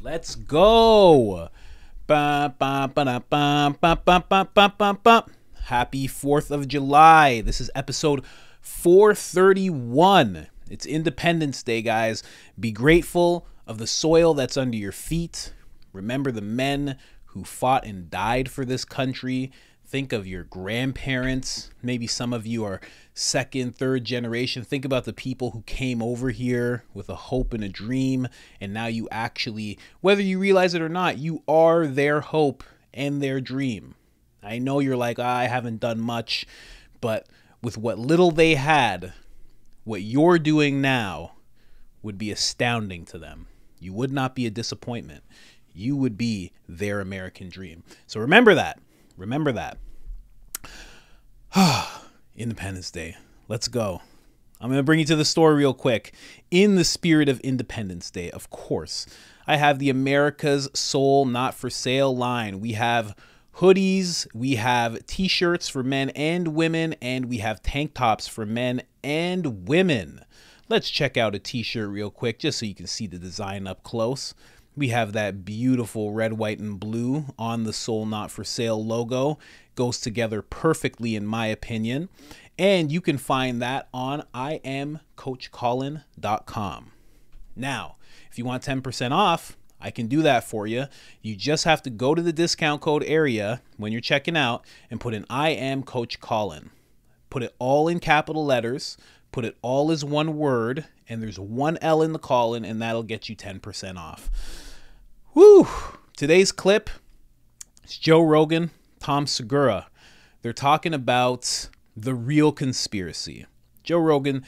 Let's go. Ba, ba, ba, da, ba, ba, ba, ba, ba, ba, ba. Happy 4th of July. This is episode 431. It's Independence Day, guys. Be grateful of the soil that's under your feet. Remember the men who fought and died for this country. Think of your grandparents. Maybe some of you are second, third generation. Think about the people who came over here with a hope and a dream. And now you actually, whether you realize it or not, you are their hope and their dream. I know you're like, I haven't done much. But with what little they had, what you're doing now would be astounding to them. You would not be a disappointment. You would be their American dream. So remember that. Remember that. Independence Day. Let's go. I'm going to bring you to the store real quick. In the spirit of Independence Day, of course, I have the America's Soul Not For Sale line. We have hoodies, we have t-shirts for men and women, and we have tank tops for men and women. Let's check out a t-shirt real quick just so you can see the design up close. We have that beautiful red, white, and blue on the Soul Not For Sale logo. Goes together perfectly in my opinion. And you can find that on IamCoachColin.com. Now, if you want 10% off, I can do that for you. You just have to go to the discount code area when you're checking out and put in I am Coach Colin. Put it all in capital letters. Put it all as one word. And there's one L in the Colin, and that'll get you 10% off. Woo! Today's clip is Joe Rogan, Tom Segura. They're talking about the real conspiracy. Joe Rogan,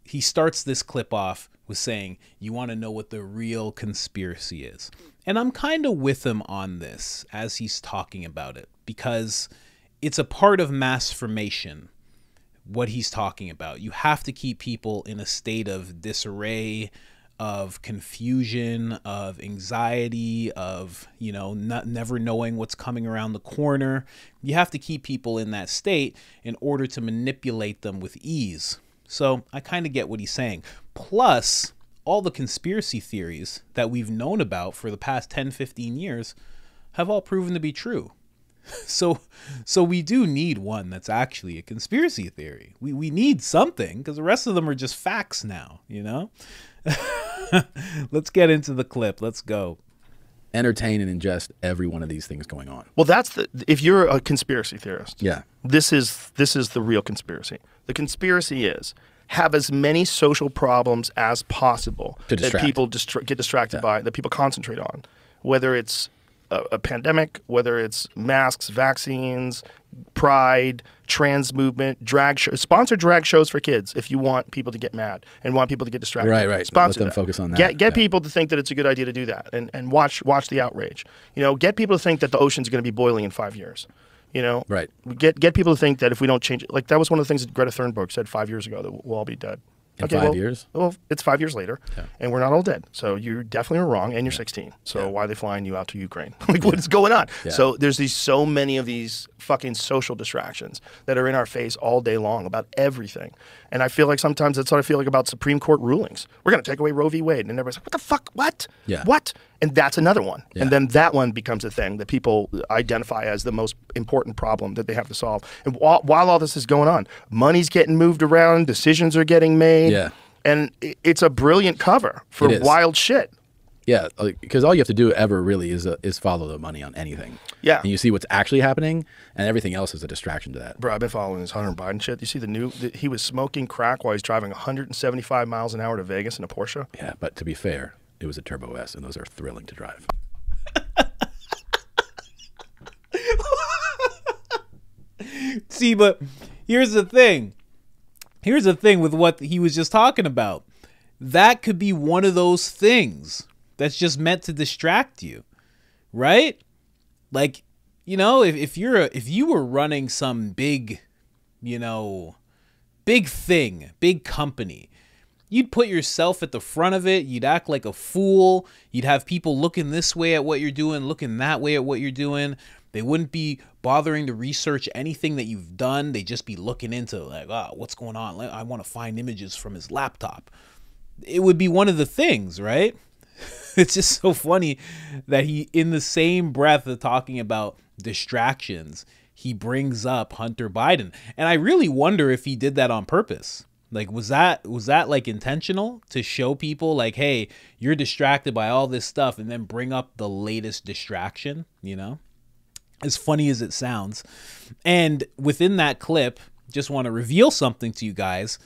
he starts this clip off with saying, you want to know what the real conspiracy is. And I'm kind of with him on this as he's talking about it, because it's a part of mass formation, what he's talking about. You have to keep people in a state of disarray, of confusion, of anxiety, of, never knowing what's coming around the corner. You have to keep people in that state in order to manipulate them with ease. So I kind of get what he's saying. Plus, all the conspiracy theories that we've known about for the past 10, 15 years have all proven to be true. So we do need one that's actually a conspiracy theory. We need something, because the rest of them are just facts now, Let's get into the clip. Let's go. Entertain and ingest every one of these things going on. Well, if you're a conspiracy theorist, yeah, this is the real conspiracy. The conspiracy is have as many social problems as possible that people get distracted by, that people concentrate on, whether it's a pandemic, whether it's masks, vaccines, pride, trans movement, drag shows. Sponsor drag shows for kids if you want people to get mad and want people to get distracted. Right. Sponsor Let them focus on that. Get people to think that it's a good idea to do that, and watch the outrage. Get people to think that the ocean's going to be boiling in 5 years. Right. Get people to think that if we don't change it, like that was one of the things that Greta Thunberg said 5 years ago, that we'll all be dead. In 5 years? Well, it's 5 years later, yeah, and we're not all dead. So you definitely are wrong, and you're 16. So yeah, why are they flying you out to Ukraine? Like, what is going on? Yeah. So there's so many of these fucking social distractions that are in our face all day long about everything. And I feel like sometimes that's what I feel like about Supreme Court rulings. We're going to take away Roe v. Wade. And everybody's like, what the fuck? What? Yeah. What? And that's another one. Yeah. And then that one becomes a thing that people identify as the most important problem that they have to solve. And while all this is going on, money's getting moved around, decisions are getting made. Yeah. And it's a brilliant cover for wild shit. Yeah, because all you have to do ever really is follow the money on anything. Yeah. And you see what's actually happening, and everything else is a distraction to that. Bro, I've been following this Hunter Biden shit. You see he was smoking crack while he's driving 175 miles an hour to Vegas in a Porsche? Yeah, but to be fair, it was a Turbo S, and those are thrilling to drive. See, but here's the thing. Here's the thing with what he was just talking about. That could be one of those things that's just meant to distract you, right? Like, if you were running some big, big thing, big company, you'd put yourself at the front of it. You'd act like a fool. You'd have people looking this way at what you're doing, looking that way at what you're doing. They wouldn't be bothering to research anything that you've done. They'd just be looking into like, what's going on? I want to find images from his laptop. It would be one of the things, right? It's just so funny that he, in the same breath of talking about distractions, he brings up Hunter Biden. And I really wonder if he did that on purpose. Like, was that like intentional to show people like, hey, you're distracted by all this stuff, and then bring up the latest distraction, you know? As funny as it sounds. And within that clip, just want to reveal something to you guys.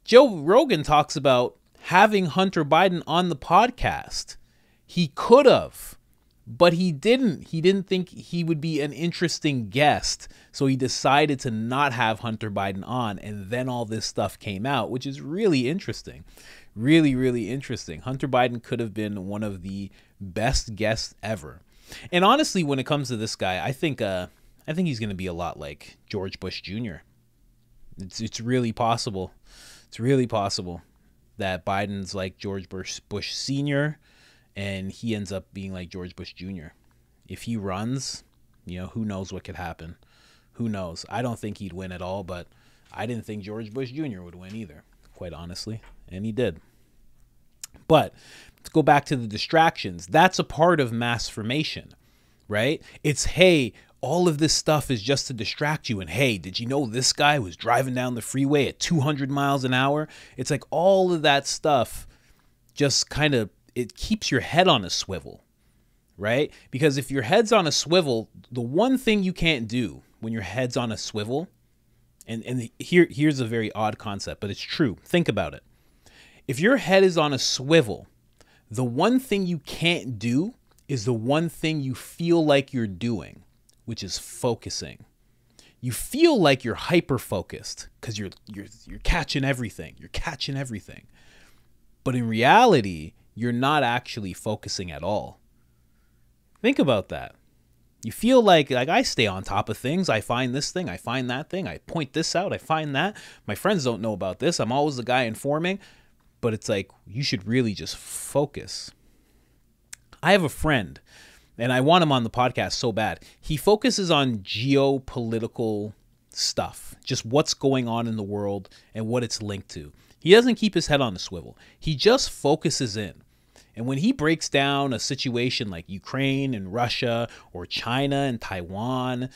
Joe Rogan talks about having Hunter Biden on the podcast. He could have, but he didn't. He didn't think he would be an interesting guest. So he decided to not have Hunter Biden on. And then all this stuff came out, which is really interesting. Really, really interesting. Hunter Biden could have been one of the best guests ever. And honestly, when it comes to this guy, I think he's going to be a lot like George Bush Jr. It's really possible. It's really possible that Biden's like George Bush Sr. and he ends up being like George Bush Jr. If he runs, you know, who knows what could happen? Who knows? I don't think he'd win at all, but I didn't think George Bush Jr. would win either, quite honestly, and he did. But let's go back to the distractions. That's a part of mass formation, right? It's, hey, all of this stuff is just to distract you. And hey, did you know this guy was driving down the freeway at 200 miles an hour? It's like all of that stuff just kind of, it keeps your head on a swivel, right? Because if your head's on a swivel, the one thing you can't do when your head's on a swivel, and here's a very odd concept, but it's true. Think about it. If your head is on a swivel, the one thing you can't do is the one thing you feel like you're doing, which is focusing. You feel like you're hyper focused because you're catching everything. You're catching everything. But in reality, you're not actually focusing at all. Think about that. You feel like I stay on top of things. I find this thing. I find that thing. I point this out. I find that. My friends don't know about this. I'm always the guy informing. But it's like, you should really just focus. I have a friend, and I want him on the podcast so bad. He focuses on geopolitical stuff, just what's going on in the world and what it's linked to. He doesn't keep his head on a swivel. He just focuses in. And when he breaks down a situation like Ukraine and Russia, or China and Taiwan,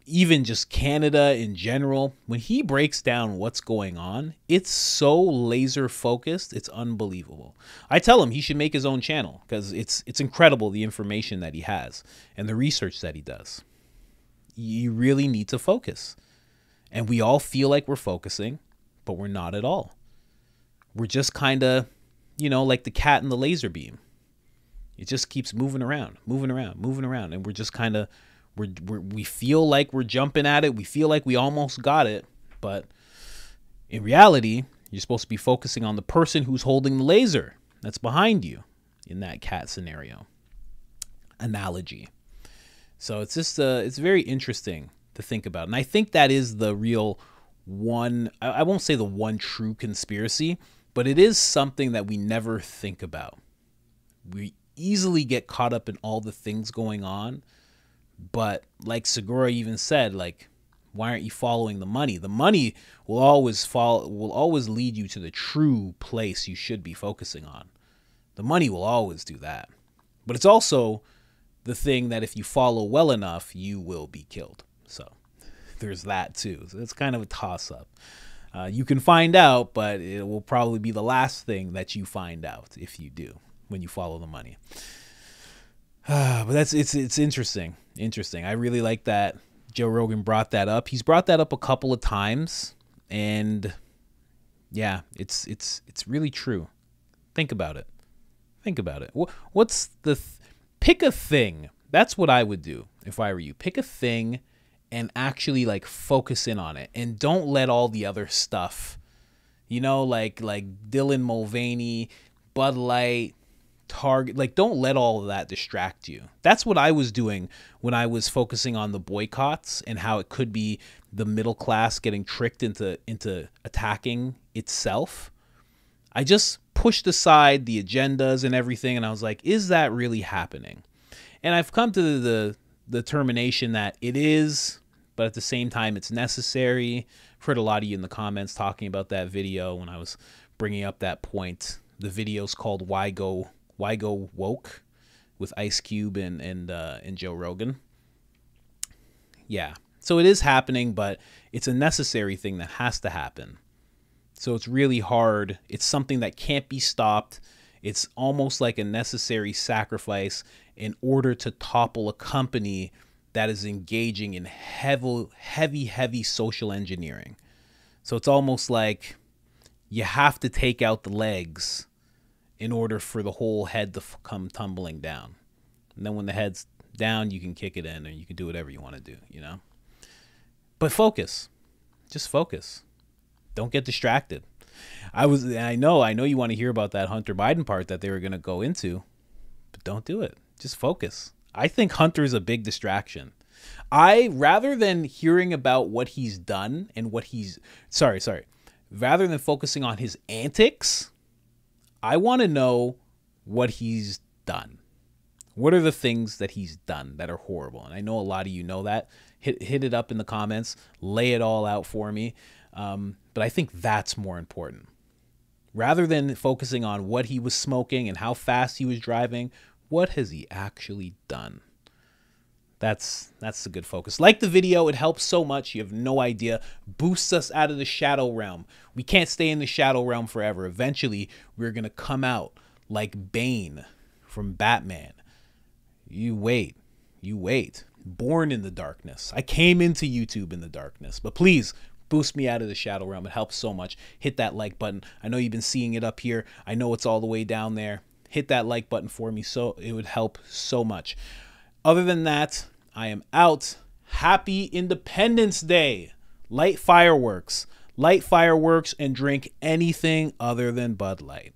even just Canada in general, when he breaks down what's going on, it's so laser focused, it's unbelievable. I tell him he should make his own channel because it's incredible, the information that he has and the research that he does. You really need to focus. And we all feel like we're focusing, but we're not at all. We're just kind of, like the cat in the laser beam. It just keeps moving around, and we're just kind of, we feel like we're jumping at it. We feel like we almost got it. But in reality, you're supposed to be focusing on the person who's holding the laser that's behind you in that cat scenario analogy. So it's just, it's very interesting to think about. And I think that is the real one, I won't say the one true conspiracy, but it is something that we never think about. We easily get caught up in all the things going on. But like Segura even said, like, why aren't you following the money? The money will always lead you to the true place you should be focusing on. The money will always do that. But it's also the thing that if you follow well enough, you will be killed. So there's that too. So it's kind of a toss-up. You can find out, but it will probably be the last thing that you find out if you do, when you follow the money. But it's interesting. I really like that Joe Rogan brought that up. He's brought that up a couple of times, and yeah, it's really true. Think about it. What's pick a thing. That's what I would do if I were you. Pick a thing and actually like focus in on it, and don't let all the other stuff, like Dylan Mulvaney, Bud Light, Target, like, don't let all of that distract you. That's what I was doing when I was focusing on the boycotts and how it could be the middle class getting tricked into attacking itself. I just pushed aside the agendas and everything, and I was like, is that really happening? And I've come to the determination that it is, but at the same time, it's necessary. I've heard a lot of you in the comments talking about that video when I was bringing up that point. The video's called Why Why Go Woke with Ice Cube and Joe Rogan. Yeah. So it is happening, but it's a necessary thing that has to happen. So it's really hard. It's something that can't be stopped. It's almost like a necessary sacrifice in order to topple a company that is engaging in heavy social engineering. So it's almost like you have to take out the legs in order for the whole head to come tumbling down. And then when the head's down, you can kick it in, or you can do whatever you want to do, you know? But focus. Just focus. Don't get distracted. I know you want to hear about that Hunter Biden part that they were going to go into, but don't do it. Just focus. I think Hunter's a big distraction. Rather than hearing about what he's done and what he's, rather than focusing on his antics, I want to know what he's done. What are the things that he's done that are horrible? And I know a lot of you know that. Hit it up in the comments. Lay it all out for me. But I think that's more important. Rather than focusing on what he was smoking and how fast he was driving, what has he actually done? That's a good focus. Like the video, it helps so much. You have no idea. Boosts us out of the shadow realm. We can't stay in the shadow realm forever. Eventually, we're going to come out like Bane from Batman. You wait. Born in the darkness. I came into YouTube in the darkness. But please, boost me out of the shadow realm. It helps so much. Hit that like button. I know you've been seeing it up here. I know it's all the way down there. Hit that like button for me. So it would help so much. Other than that, I am out. Happy Independence Day. Light fireworks and drink anything other than Bud Light.